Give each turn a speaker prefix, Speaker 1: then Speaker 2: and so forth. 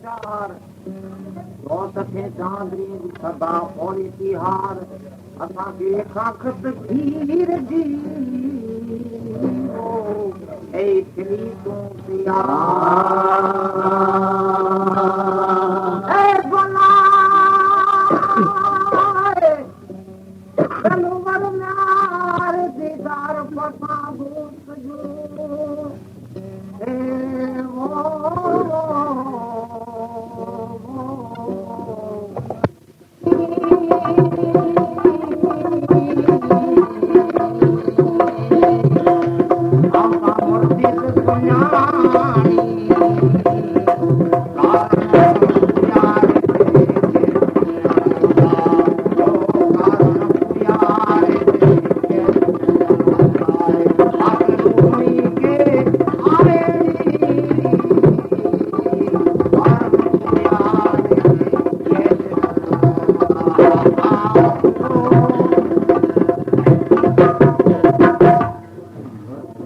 Speaker 1: चार रोत थे चांदरी सदा और तिहार असांखे खाखत खीर जी ए थिली तूं तैयार ए बनाए कलवर म्यार दीदार पता भूत जो ए वो Oh